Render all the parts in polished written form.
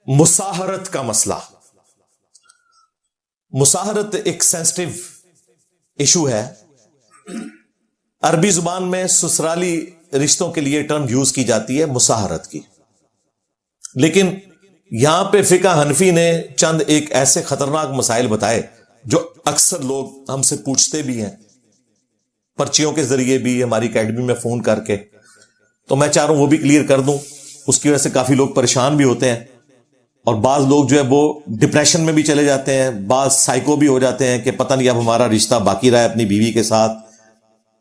مساہرت کا مسئلہ. مساہرت ایک سینسٹیو ایشو ہے. عربی زبان میں سسرالی رشتوں کے لیے ٹرم یوز کی جاتی ہے مساہرت کی، لیکن یہاں پہ فقہ حنفی نے چند ایک ایسے خطرناک مسائل بتائے جو اکثر لوگ ہم سے پوچھتے بھی ہیں، پرچیوں کے ذریعے بھی، ہماری اکیڈمی میں فون کر کے. تو میں چاہ رہا ہوں وہ بھی کلیئر کر دوں. اس کی وجہ سے کافی لوگ پریشان بھی ہوتے ہیں، اور بعض لوگ جو ہے وہ ڈپریشن میں بھی چلے جاتے ہیں، بعض سائیکو بھی ہو جاتے ہیں کہ پتہ نہیں اب ہمارا رشتہ باقی رہا ہے اپنی بیوی کے ساتھ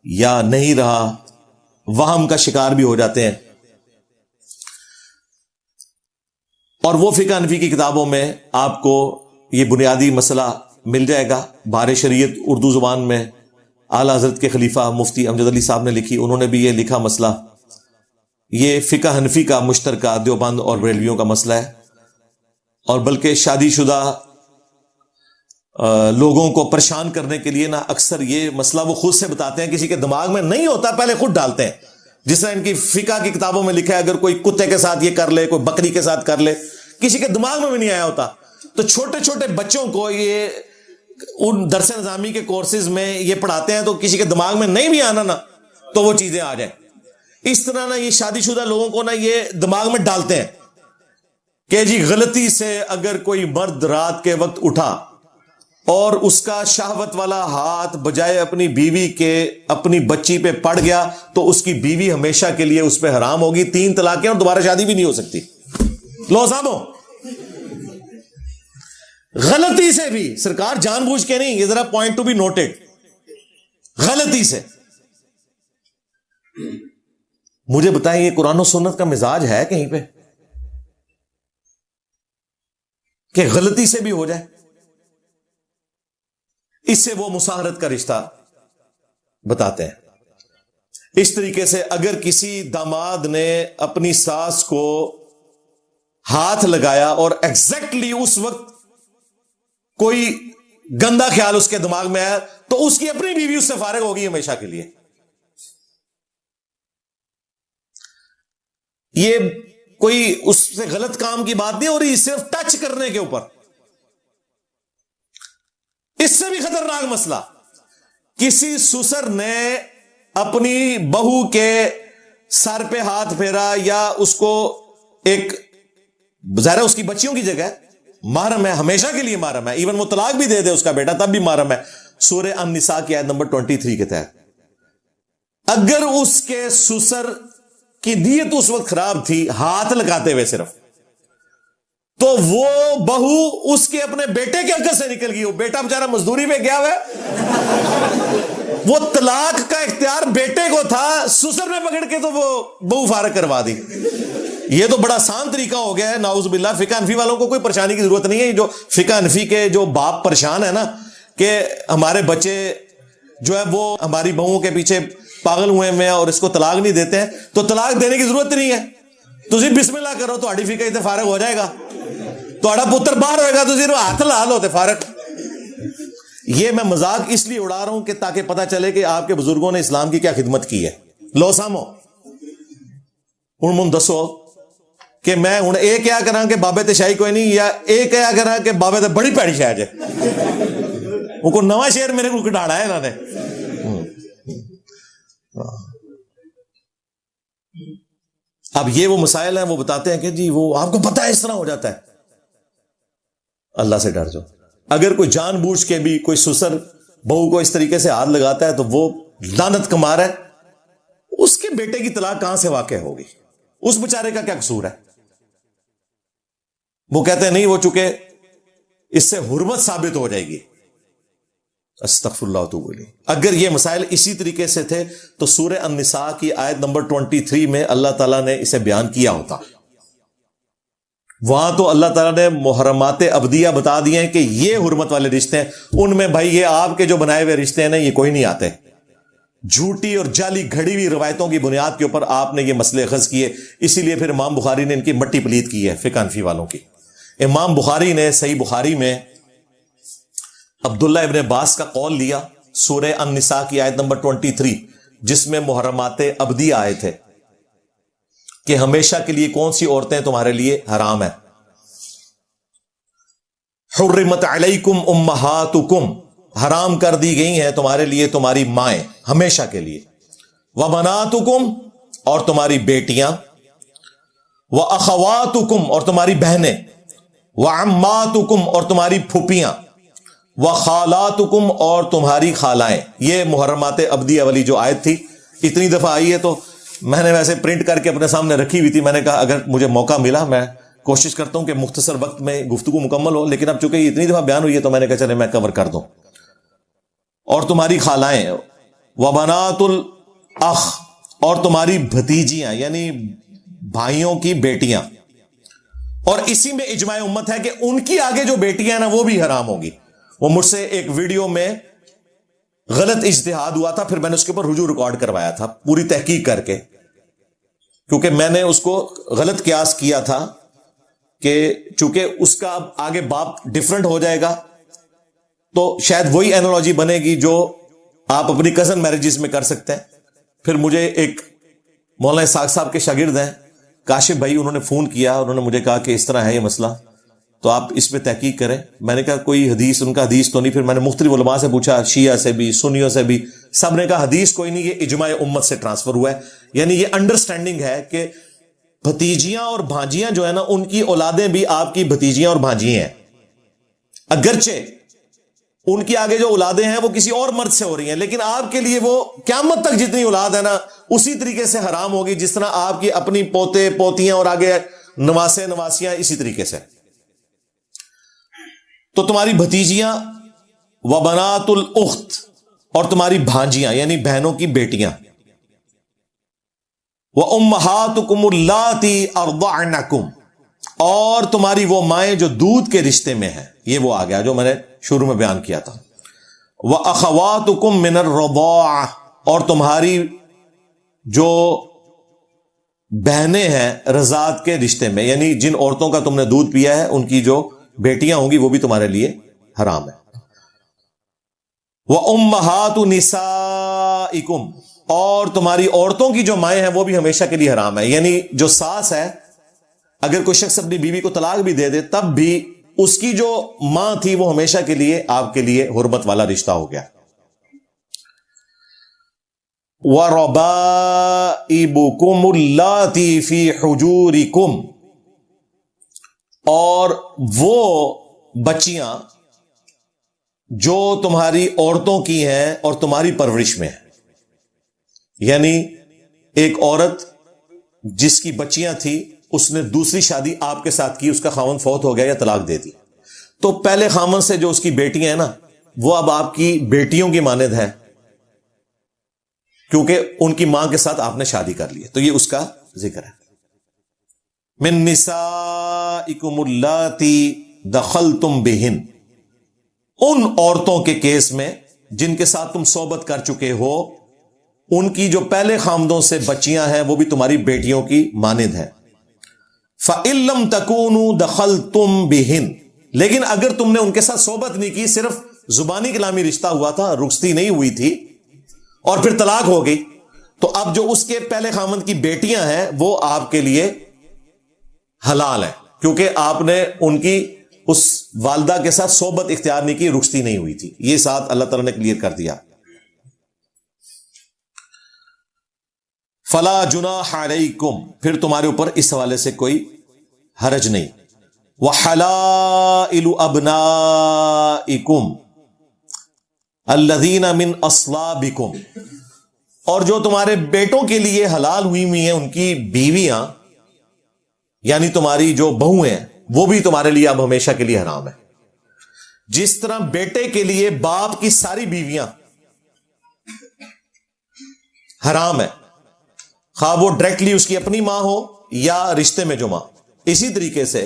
یا نہیں رہا، وہم کا شکار بھی ہو جاتے ہیں. اور وہ فقہ حنفی کی کتابوں میں آپ کو یہ بنیادی مسئلہ مل جائے گا. بہار شریعت اردو زبان میں اعلی حضرت کے خلیفہ مفتی امجد علی صاحب نے لکھی، انہوں نے بھی یہ لکھا مسئلہ. یہ فقہ حنفی کا مشترکہ دیوبند اور بریلویوں کا مسئلہ ہے، اور بلکہ شادی شدہ لوگوں کو پریشان کرنے کے لیے نا اکثر یہ مسئلہ وہ خود سے بتاتے ہیں، کسی کے دماغ میں نہیں ہوتا پہلے خود ڈالتے ہیں. جس طرح ان کی فقہ کی کتابوں میں لکھا ہے اگر کوئی کتے کے ساتھ یہ کر لے، کوئی بکری کے ساتھ کر لے، کسی کے دماغ میں بھی نہیں آیا ہوتا. تو چھوٹے چھوٹے بچوں کو یہ ان درس نظامی کے کورسز میں یہ پڑھاتے ہیں، تو کسی کے دماغ میں نہیں بھی آنا نا تو وہ چیزیں آ جائیں. اس طرح نا یہ شادی شدہ لوگوں کو نا یہ دماغ میں ڈالتے ہیں کہ جی غلطی سے اگر کوئی مرد رات کے وقت اٹھا اور اس کا شہوت والا ہاتھ بجائے اپنی بیوی کے اپنی بچی پہ پڑ گیا تو اس کی بیوی ہمیشہ کے لیے اس پہ حرام ہوگی، 3 طلاقیں، اور دوبارہ شادی بھی نہیں ہو سکتی. لو سامو، غلطی سے بھی، سرکار جان بوجھ کے نہیں، یہ ذرا پوائنٹ ٹو بی نوٹڈ، غلطی سے. مجھے بتائیں یہ قرآن و سنت کا مزاج ہے کہیں پہ کہ غلطی سے بھی ہو جائے؟ اس سے وہ مساہرت کا رشتہ بتاتے ہیں. اس طریقے سے اگر کسی داماد نے اپنی ساس کو ہاتھ لگایا اور ایگزیکٹلی اس وقت کوئی گندا خیال اس کے دماغ میں آیا تو اس کی اپنی بیوی اس سے فارغ ہوگی ہمیشہ کے لیے. یہ کوئی اس سے غلط کام کی بات نہیں ہو رہی، صرف ٹچ کرنے کے اوپر. اس سے بھی خطرناک مسئلہ، کسی سسر نے اپنی بہو کے سر پہ ہاتھ پھیرا یا اس کو ایک، ظاہر اس کی بچیوں کی جگہ محرم ہے، ہمیشہ کے لیے محرم ہے، ایون وہ طلاق بھی دے دے اس کا بیٹا تب بھی محرم ہے. سورہ النساء کی آیت نمبر 23 کے تحت اگر اس کے سسر کی نیت اس وقت خراب تھی ہاتھ لگاتے ہوئے صرف، تو وہ بہو اس کے اپنے بیٹے کے حق سے نکل گئی. وہ بیٹا بیچارہ مزدوری پہ گیا ہوا ہے، وہ طلاق کا اختیار بیٹے کو تھا، سسر نے پکڑ کے تو وہ بہو فارغ کروا دی. یہ تو بڑا آسان طریقہ ہو گیا ہے، نعوذ باللہ. فقہ حنفی والوں کو کوئی پریشانی کی ضرورت نہیں ہے. جو فقہ حنفی کے جو باپ پریشان ہے نا کہ ہمارے بچے جو ہے وہ ہماری بہوؤں کے پیچھے پاگل ہوئے ہیں اور اس کو طلاق نہیں دیتے ہیں، تو طلاق دینے کی ضرورت نہیں ہے. تسی بسم اللہ کرو تو فقہ سے فارغ ہو جائے گا، تھوڑا پتر باہر ہوئے گا تو صرف ہاتھ لال ہوتے فارغ. یہ میں مذاق اس لیے اڑا رہا ہوں کہ تاکہ پتہ چلے کہ آپ کے بزرگوں نے اسلام کی کیا خدمت کی ہے. لو سامو ہوں من دسو کہ میں ہوں یہ کیا کرا کہ بابے تے شاہی کوئی نہیں، یا یہ کیا کرا کہ بابے تے بڑی پیڑی شاید ہے. وہ کو نواں شعر میرے کو کٹاڑا ہے انہوں نے. اب یہ وہ مسائل ہیں، وہ بتاتے ہیں کہ جی وہ آپ کو پتہ ہے اس طرح ہو جاتا ہے. اللہ سے ڈر جاؤ. اگر کوئی جان بوجھ کے بھی کوئی سسر بہو کو اس طریقے سے ہاتھ لگاتا ہے تو وہ لعنت کمار ہے. اس کے بیٹے کی طلاق کہاں سے واقع ہوگی؟ اس بیچارے کا کیا قصور ہے؟ وہ کہتے ہیں نہیں، وہ چونکہ اس سے حرمت ثابت ہو جائے گی. استغفر اللہ واتوب الیہ. اگر یہ مسائل اسی طریقے سے تھے تو سورہ النساء کی آیت نمبر 23 میں اللہ تعالیٰ نے اسے بیان کیا ہوتا. وہاں تو اللہ تعالیٰ نے محرمات ابدیہ بتا دیے ہیں کہ یہ حرمت والے رشتے ہیں، ان میں بھائی یہ آپ کے جو بنائے ہوئے رشتے ہیں نا یہ کوئی نہیں آتے. جھوٹی اور جعلی گھڑی ہوئی روایتوں کی بنیاد کے اوپر آپ نے یہ مسئلے اخذ کیے. اسی لیے پھر امام بخاری نے ان کی مٹی پلیت کی ہے فقہ حنفی والوں کی. امام بخاری نے صحیح بخاری میں عبداللہ ابن عباس کا قول لیا سورہ النساء کی آیت نمبر 23 جس میں محرمات ابدی آئے تھے کہ ہمیشہ کے لیے کون سی عورتیں تمہارے لیے حرام ہیں. حرمت علیکم امہاتکم، حرام کر دی گئی ہیں تمہارے لیے تمہاری مائیں ہمیشہ کے لیے، وبناتکم، اور تمہاری بیٹیاں، واخواتکم، اور تمہاری بہنیں، وعماتکم، اور تمہاری پھوپھیاں، وخالاتکم، اور تمہاری خالائیں۔ یہ محرمات ابدیہ والی جو آیت تھی اتنی دفعہ آئی ہے، تو میں نے ویسے پرنٹ کر کے اپنے سامنے رکھی ہوئی تھی، میں نے کہا اگر مجھے موقع ملا میں کوشش کرتا ہوں کہ مختصر وقت میں گفتگو مکمل ہو، لیکن اب چونکہ یہ اتنی دفعہ بیان ہوئی ہے تو میں نے کہا چلے میں کور کر دوں۔ اور تمہاری خالائیں، وبنات الاخ، اور تمہاری بھتیجیاں یعنی بھائیوں کی بیٹیاں، اور اسی میں اجماع امت ہے کہ ان کی آگے جو بیٹیاں ہیں نا وہ بھی حرام ہوگی۔ وہ مجھ سے ایک ویڈیو میں غلط اجتہاد ہوا تھا، پھر میں نے اس کے اوپر رجوع ریکارڈ کروایا تھا پوری تحقیق کر کے، کیونکہ میں نے اس کو غلط قیاس کیا تھا کہ چونکہ اس کا اب آگے باپ ڈیفرنٹ ہو جائے گا تو شاید وہی اینالوجی بنے گی جو آپ اپنی کزن میرجز میں کر سکتے ہیں۔ پھر مجھے ایک مولانا اسحاق صاحب کے شاگرد ہیں کاشف بھائی، انہوں نے فون کیا، انہوں نے مجھے کہا کہ اس طرح ہے یہ مسئلہ، تو آپ اس پہ تحقیق کریں۔ میں نے کہا کوئی حدیث، ان کا حدیث تو نہیں۔ پھر میں نے مختلف علماء سے پوچھا، شیعہ سے بھی، سنیوں سے بھی، سب نے کہا حدیث کوئی نہیں، یہ اجماع امت سے ٹرانسفر ہوا ہے۔ یعنی یہ انڈرسٹینڈنگ ہے کہ بھتیجیاں اور بھانجیاں جو ہے نا ان کی اولادیں بھی آپ کی بھتیجیاں اور بھانجیاں ہیں، اگرچہ ان کی آگے جو اولادیں ہیں وہ کسی اور مرد سے ہو رہی ہیں، لیکن آپ کے لیے وہ قیامت تک جتنی اولاد ہے نا اسی طریقے سے حرام ہوگی جس طرح آپ کی اپنی پوتے پوتیاں اور آگے نواسے نواسیاں اسی طریقے سے۔ تو تمہاری بھتیجیاں، وبنات الاخت، اور تمہاری بھانجیاں یعنی بہنوں کی بیٹیاں، وامہاتکم اللاتی ارضعنکم، اور تمہاری وہ مائیں جو دودھ کے رشتے میں ہیں، یہ وہ آ گیا جو میں نے شروع میں بیان کیا تھا، واخواتکم من الرضاعہ، اور تمہاری جو بہنیں ہیں رضاعت کے رشتے میں، یعنی جن عورتوں کا تم نے دودھ پیا ہے ان کی جو بیٹیاں ہوں گی وہ بھی تمہارے لیے حرام ہے۔ وامہات نسائکم، اور تمہاری عورتوں کی جو مائیں ہیں وہ بھی ہمیشہ کے لیے حرام ہے۔ یعنی جو ساس ہے، اگر کوئی شخص اپنی بیوی کو طلاق بھی دے دے تب بھی اس کی جو ماں تھی وہ ہمیشہ کے لیے آپ کے لیے حرمت والا رشتہ ہو گیا۔ وَرَبَائِبُكُمُ اللَّاتِي فِي حُجُورِكُمْ، اور وہ بچیاں جو تمہاری عورتوں کی ہیں اور تمہاری پرورش میں ہیں۔ یعنی ایک عورت جس کی بچیاں تھی اس نے دوسری شادی آپ کے ساتھ کی، اس کا خاوند فوت ہو گیا یا طلاق دے دی، تو پہلے خاوند سے جو اس کی بیٹیاں ہیں نا وہ اب آپ کی بیٹیوں کی مانند ہے، کیونکہ ان کی ماں کے ساتھ آپ نے شادی کر لی ہے، تو یہ اس کا ذکر ہے۔ من نسائکم اللاتی دخلتم بہن، ان عورتوں کے کیس میں جن کے ساتھ تم صحبت کر چکے ہو، ان کی جو پہلے خامدوں سے بچیاں ہیں وہ بھی تمہاری بیٹیوں کی مانند ہیں۔ فَإِن لَمْ تَكُونُوا دَخَلْتُمْ بِهِنْ، لیکن اگر تم نے ان کے ساتھ صحبت نہیں کی، صرف زبانی کلامی رشتہ ہوا تھا، رخصتی نہیں ہوئی تھی اور پھر طلاق ہو گئی، تو اب جو اس کے پہلے خامند کی بیٹیاں ہیں وہ آپ کے لیے حلال ہیں، کیونکہ آپ نے ان کی اس والدہ کے ساتھ صحبت اختیار نہیں کی، رخصتی نہیں ہوئی تھی۔ یہ ساتھ اللہ تعالیٰ نے کلیئر کر دیا۔ فلا جناح علیکم، پھر تمہارے اوپر اس حوالے سے کوئی حرج نہیں۔ وحلائل ابنائکم الذین من اصلابکم، اور جو تمہارے بیٹوں کے لیے حلال ہوئی ہیں ان کی بیویاں، یعنی تمہاری جو بہو ہیں وہ بھی تمہارے لیے اب ہمیشہ کے لیے حرام ہے۔ جس طرح بیٹے کے لیے باپ کی ساری بیویاں حرام ہے، خواہ وہ ڈائریکٹلی اس کی اپنی ماں ہو یا رشتے میں جو ماں، اسی طریقے سے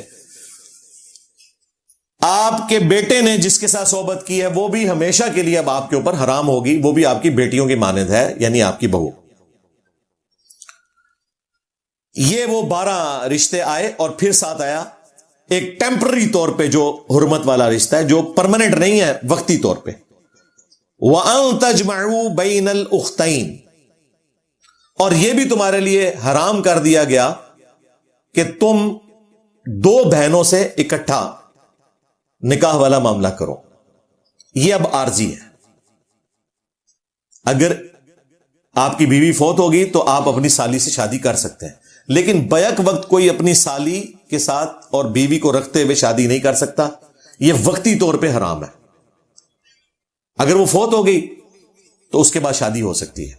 آپ کے بیٹے نے جس کے ساتھ صحبت کی ہے وہ بھی ہمیشہ کے لیے اب آپ کے اوپر حرام ہوگی، وہ بھی آپ کی بیٹیوں کی مانند ہے، یعنی آپ کی بہو۔ یہ وہ 12 رشتے آئے، اور پھر ساتھ آیا ایک ٹیمپرری طور پہ جو حرمت والا رشتہ ہے، جو پرماننٹ نہیں ہے، وقتی طور پہ۔ وَأَن تَجْمَعُوا بَيْنَ الْأُخْتَيْنِ، اور یہ بھی تمہارے لیے حرام کر دیا گیا کہ تم 2 بہنوں سے اکٹھا نکاح والا معاملہ کرو. یہ اب عارضی ہے. اگر آپ کی بیوی فوت ہوگی تو آپ اپنی سالی سے شادی کر سکتے ہیں, لیکن بیک وقت کوئی اپنی سالی کے ساتھ اور بیوی کو رکھتے ہوئے شادی نہیں کر سکتا. یہ وقتی طور پہ حرام ہے. اگر وہ فوت ہو گئی تو اس کے بعد شادی ہو سکتی ہے,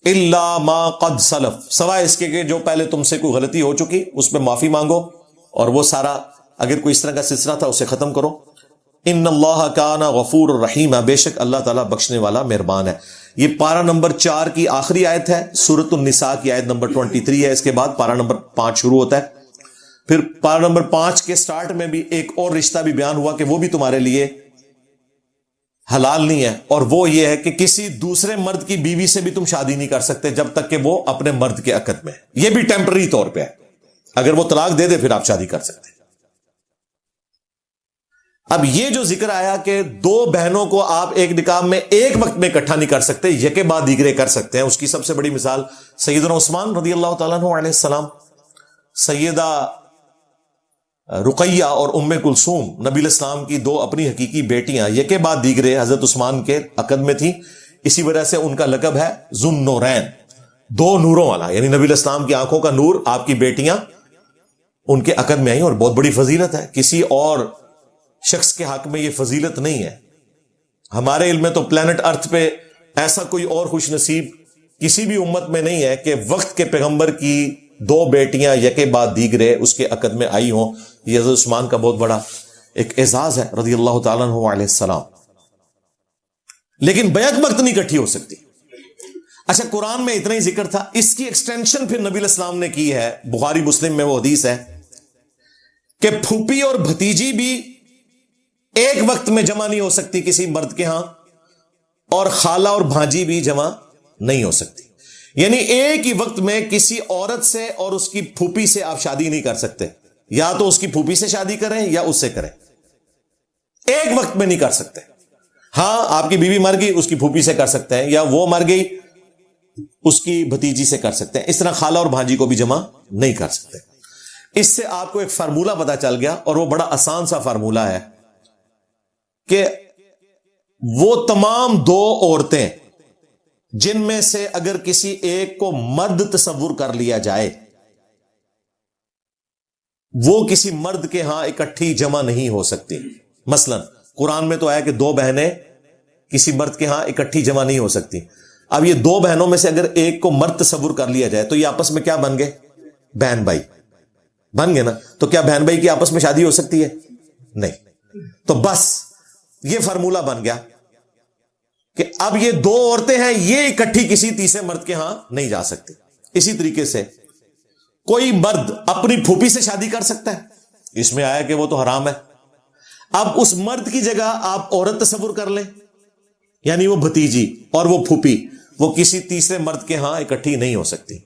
الا ما قد سلف, سوائے اس کے کہ جو پہلے تم سے کوئی غلطی ہو چکی اس پہ معافی مانگو, اور وہ سارا اگر کوئی اس طرح کا سلسلہ تھا اسے ختم کرو. ان اللہ کان غفور الرحیم, بے شک اللہ تعالیٰ بخشنے والا مہربان ہے. یہ پارہ نمبر 4 کی آخری آیت ہے, سورۃ النساء کی آیت نمبر 23 ہے. اس کے بعد پارہ نمبر 5 شروع ہوتا ہے. پھر پارہ نمبر 5 کے سٹارٹ میں بھی ایک اور رشتہ بھی بیان ہوا کہ وہ بھی تمہارے لیے حلال نہیں ہے, اور وہ یہ ہے کہ کسی دوسرے مرد کی بیوی سے بھی تم شادی نہیں کر سکتے جب تک کہ وہ اپنے مرد کے عقد میں ہے. یہ بھی ٹیمپرری طور پہ ہے, اگر وہ طلاق دے دے پھر آپ شادی کر سکتے ہیں. اب یہ جو ذکر آیا کہ 2 بہنوں کو آپ ایک نکاح میں ایک وقت میں اکٹھا نہیں کر سکتے, یکے بعد دیگرے کر سکتے ہیں, اس کی سب سے بڑی مثال سیدنا عثمان رضی اللہ تعالیٰ عنہ علیہ السلام, سیدہ رقیہ اور ام کلثوم, نبی الاسلام کی 2 اپنی حقیقی بیٹیاں یکے بعد دیگرے حضرت عثمان کے عقد میں تھیں. اسی وجہ سے ان کا لقب ہے ذو النورین, 2 نوروں والا, یعنی نبی الاسلام کی آنکھوں کا نور آپ کی بیٹیاں ان کے عقد میں آئیں, اور بہت بڑی فضیلت ہے. کسی اور شخص کے حق میں یہ فضیلت نہیں ہے. ہمارے علم میں تو پلانٹ ارتھ پہ ایسا کوئی اور خوش نصیب کسی بھی امت میں نہیں ہے کہ وقت کے پیغمبر کی 2 بیٹیاں یکے بعد دیگرے اس کے عقد میں آئی ہوں. یہ حضرت عثمان کا بہت بڑا ایک اعزاز ہے رضی اللہ تعالیٰ عنہ علیہ السلام. لیکن بیک وقت نہیں اکٹھی ہو سکتی. اچھا, قرآن میں اتنا ہی ذکر تھا, اس کی ایکسٹینشن پھر نبی الاسلام نے کی ہے. بخاری مسلم میں وہ حدیث ہے کہ پھوپھی اور بھتیجی بھی ایک وقت میں جمع نہیں ہو سکتی کسی مرد کے ہاں, اور خالہ اور بھانجی بھی جمع نہیں ہو سکتی. یعنی ایک ہی وقت میں کسی عورت سے اور اس کی پھوپھی سے آپ شادی نہیں کر سکتے. یا تو اس کی پھوپھی سے شادی کریں یا اس سے کریں, ایک وقت میں نہیں کر سکتے. ہاں, آپ کی بیوی مر گئی اس کی پھوپھی سے کر سکتے ہیں, یا وہ مر گئی اس کی بھتیجی سے کر سکتے ہیں. اس طرح خالہ اور بھانجی کو بھی جمع نہیں کر سکتے. اس سے آپ کو ایک فارمولہ پتا چل گیا, اور وہ بڑا آسان سا فارمولہ ہے کہ وہ تمام 2 عورتیں جن میں سے اگر کسی ایک کو مرد تصور کر لیا جائے, وہ کسی مرد کے ہاں اکٹھی جمع نہیں ہو سکتی. مثلا قرآن میں تو آیا کہ 2 بہنیں کسی مرد کے ہاں اکٹھی جمع نہیں ہو سکتی. اب یہ 2 بہنوں میں سے اگر ایک کو مرد تصور کر لیا جائے تو یہ آپس میں کیا بن گئے؟ بہن بھائی بن گئے نا. تو کیا بہن بھائی کی آپس میں شادی ہو سکتی ہے؟ نہیں. تو بس یہ فارمولہ بن گیا کہ اب یہ 2 عورتیں ہیں, یہ اکٹھی کسی تیسرے مرد کے ہاں نہیں جا سکتی. اسی طریقے سے کوئی مرد اپنی پھوپھی سے شادی کر سکتا ہے, اس میں آیا کہ وہ تو حرام ہے. اب اس مرد کی جگہ آپ عورت تصور کر لیں, یعنی وہ بھتیجی اور وہ پھوپھی, وہ کسی تیسرے مرد کے ہاں اکٹھی نہیں ہو سکتی.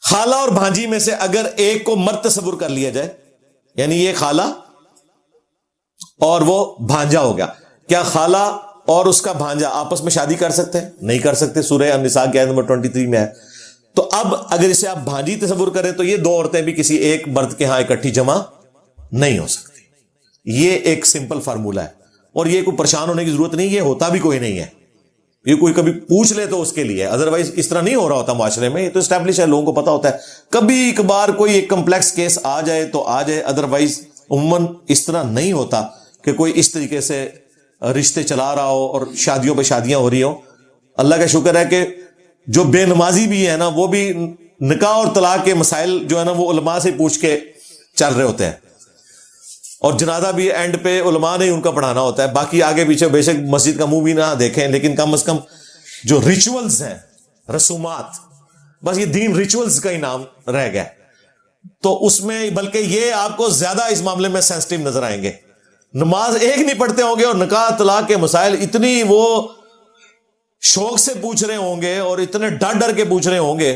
خالہ اور بھانجی میں سے اگر ایک کو مرد تصور کر لیا جائے, یعنی یہ خالہ اور وہ بھانجا ہو گیا, کیا خالہ اور اس کا بھانجا آپس میں شادی کر سکتے ہیں؟ نہیں کر سکتے. سورہ النساء کی آیت نمبر 23 میں ہے. تو اب اگر اسے آپ بھانجی تصور کریں تو یہ 2 عورتیں بھی کسی ایک مرد کے ہاں اکٹھی جمع نہیں ہو سکتی. یہ ایک سمپل فارمولہ ہے, اور یہ کوئی پریشان ہونے کی ضرورت نہیں, یہ ہوتا بھی کوئی نہیں ہے. یہ کوئی کبھی پوچھ لے تو اس کے لیے, ادروائز اس طرح نہیں ہو رہا ہوتا معاشرے میں. یہ تو اسٹیبلش ہے, لوگوں کو پتا ہوتا ہے. کبھی کبھار کوئی ایک کمپلیکس کیس آ جائے تو آ جائے, ادروائز عموماً اس طرح نہیں ہوتا کہ کوئی اس طریقے سے رشتے چلا رہا ہو اور شادیوں پہ شادیاں ہو رہی ہوں. اللہ کا شکر ہے کہ جو بے نمازی بھی ہے نا, وہ بھی نکاح اور طلاق کے مسائل جو ہے نا وہ علماء سے پوچھ کے چل رہے ہوتے ہیں, اور جنازہ بھی اینڈ پہ علماء نے ان کا پڑھانا ہوتا ہے. باقی آگے پیچھے بے شک مسجد کا منہ بھی نہ دیکھیں, لیکن کم از کم جو ریچولز ہیں, رسومات, بس یہ دین ریچولز کا ہی نام رہ گیا. تو اس میں بلکہ یہ آپ کو زیادہ اس معاملے میں سینسٹیو نظر آئیں گے. نماز ایک نہیں پڑھتے ہوں گے اور نکاح طلاق کے مسائل اتنی وہ شوق سے پوچھ رہے ہوں گے اور اتنے ڈر ڈر کے پوچھ رہے ہوں گے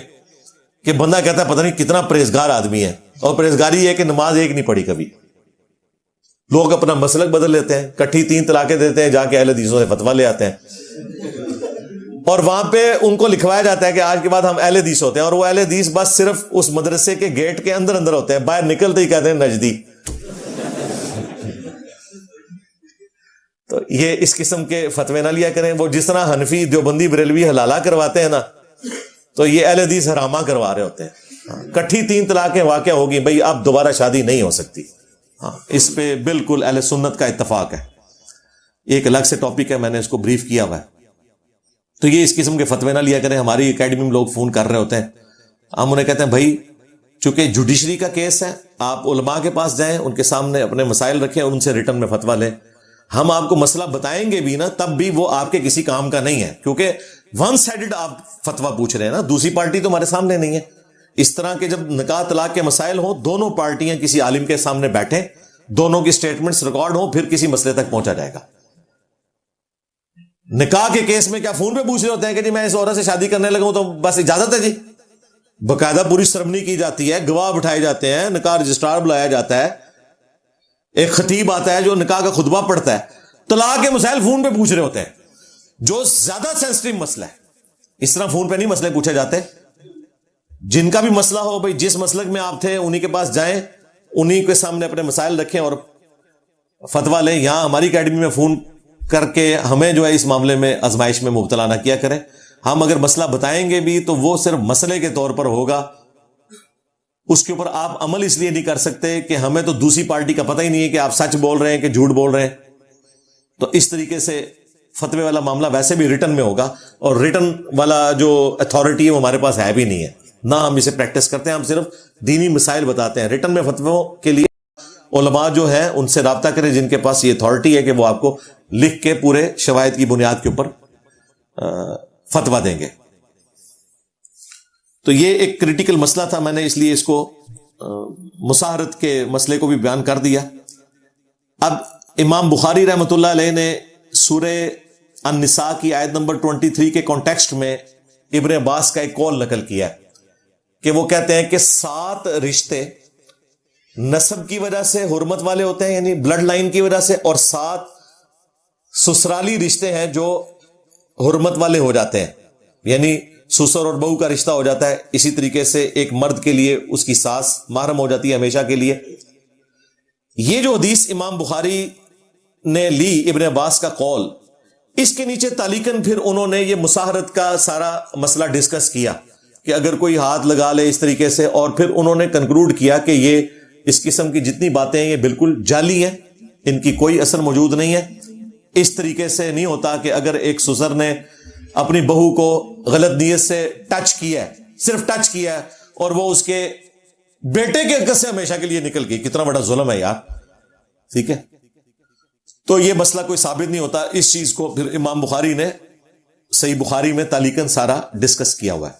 کہ بندہ کہتا ہے پتہ نہیں کتنا پرہیزگار آدمی ہے. اور پرہیزگاری ہے کہ نماز ایک نہیں پڑھی کبھی. لوگ اپنا مسلک بدل لیتے ہیں, کٹھی 3 طلاقیں دیتے ہیں, جا کے اہل حدیثوں سے فتویٰ لے آتے ہیں, اور وہاں پہ ان کو لکھوایا جاتا ہے کہ آج کے بعد ہم اہل حدیث ہوتے ہیں. اور وہ اہل حدیث بس صرف اس مدرسے کے گیٹ کے اندر ہوتے ہیں, باہر نکلتے ہی کہتے ہیں نجدی. تو یہ اس قسم کے فتوے نہ لیا کریں. وہ جس طرح حنفی دیوبندی بریلوی حلالہ کرواتے ہیں نا, تو یہ اہل حدیث حرامہ کروا رہے ہوتے ہیں. کٹھی 3 طلاقیں واقع ہوگی بھئی, اب دوبارہ شادی نہیں ہو سکتی. ہاں, اس پہ بالکل اہل سنت کا اتفاق ہے. ایک الگ سے ٹاپک ہے, میں نے اس کو بریف کیا ہوا ہے. تو یہ اس قسم کے فتوے نہ لیا کریں. ہماری اکیڈمی میں لوگ فون کر رہے ہوتے ہیں, ہم انہیں کہتے ہیں بھائی چونکہ جوڈیشری کا کیس ہے, آپ علماء کے پاس جائیں, ان کے سامنے اپنے مسائل رکھیں اور ان سے ریٹن میں فتویٰ لیں. ہم آپ کو مسئلہ بتائیں گے بھی نا, تب بھی وہ آپ کے کسی کام کا نہیں ہے, کیونکہ ون سائیڈڈ آپ فتویٰ پوچھ رہے ہیں نا, دوسری پارٹی تو ہمارے سامنے نہیں ہے. اس طرح کے جب نکاح طلاق کے مسائل ہوں, دونوں پارٹیاں کسی عالم کے سامنے بیٹھیں, دونوں کی سٹیٹمنٹس ریکارڈ ہوں, پھر کسی مسئلے تک پہنچا جائے گا. نکاح کے کیس میں کیا فون پہ پوچھ رہے ہوتے ہیں کہ جی میں اس عورت سے شادی کرنے لگا ہوں تو بس اجازت ہے جی؟ باقاعدہ پوری سرمنی کی جاتی ہے, گواہ بٹھائے جاتے ہیں, نکاح رجسٹرار بلایا جاتا ہے, ایک خطیب آتا ہے جو نکاح کا خطبہ پڑھتا ہے. طلاق کے مسائل فون پہ پوچھ رہے ہوتے ہیں, جو زیادہ سینسٹیو مسئلہ ہے. اس طرح فون پہ نہیں مسئلے پوچھے جاتے. جن کا بھی مسئلہ ہو بھائی, جس مسلک میں آپ تھے انہی کے پاس جائیں, انہی کے سامنے اپنے مسائل رکھیں اور فتویٰ لیں. یہاں ہماری اکیڈمی میں فون کر کے ہمیں جو ہے اس معاملے میں آزمائش میں مبتلا نہ کیا کریں. ہم اگر مسئلہ بتائیں گے بھی تو وہ صرف مسئلے کے طور پر ہوگا, اس کے اوپر آپ عمل اس لیے نہیں کر سکتے کہ ہمیں تو دوسری پارٹی کا پتہ ہی نہیں ہے کہ آپ سچ بول رہے ہیں کہ جھوٹ بول رہے ہیں. تو اس طریقے سے فتوے والا معاملہ ویسے بھی ریٹن میں ہوگا, اور ریٹن والا جو اتھارٹی ہے وہ ہمارے پاس ہے بھی نہیں ہے, نہ ہم اسے پریکٹس کرتے ہیں. ہم صرف دینی مسائل بتاتے ہیں. ریٹن میں فتووں کے لیے علماء جو ہے ان سے رابطہ کریں جن کے پاس یہ اتھارٹی ہے کہ وہ آپ کو لکھ کے پورے شواہد کی بنیاد کے اوپر فتویٰ دیں گے. تو یہ ایک کریٹیکل مسئلہ تھا, میں نے اس لیے اس کو مساہرت کے مسئلے کو بھی بیان کر دیا. اب امام بخاری رحمۃ اللہ علیہ نے سورہ النساء کی آیت نمبر 23 کے کانٹیکسٹ میں ابن عباس کا ایک قول نقل کیا ہے کہ وہ کہتے ہیں کہ 7 رشتے نسب کی وجہ سے حرمت والے ہوتے ہیں, یعنی بلڈ لائن کی وجہ سے, اور 7 سسرالی رشتے ہیں جو حرمت والے ہو جاتے ہیں, یعنی سسر اور بہو کا رشتہ ہو جاتا ہے. اسی طریقے سے ایک مرد کے لیے اس کی ساس محرم ہو جاتی ہے ہمیشہ کے لیے. یہ جو حدیث امام بخاری نے لی, ابن عباس کا قول, اس کے نیچے تعلیقاً پھر انہوں نے یہ مساہرت کا سارا مسئلہ ڈسکس کیا کہ اگر کوئی ہاتھ لگا لے اس طریقے سے, اور پھر انہوں نے کنکلوڈ کیا کہ یہ اس قسم کی جتنی باتیں ہیں یہ بالکل جعلی ہیں, ان کی کوئی اثر موجود نہیں ہے. اس طریقے سے نہیں ہوتا کہ اگر ایک سسر نے اپنی بہو کو غلط نیت سے ٹچ کیا ہے, صرف ٹچ کیا ہے, اور وہ اس کے بیٹے کے حق سے ہمیشہ کے لیے نکل گئی. کتنا بڑا ظلم ہے یار. ٹھیک ہے, تو یہ مسئلہ کوئی ثابت نہیں ہوتا. اس چیز کو پھر امام بخاری نے صحیح بخاری میں تعلیقاً سارا ڈسکس کیا ہوا ہے.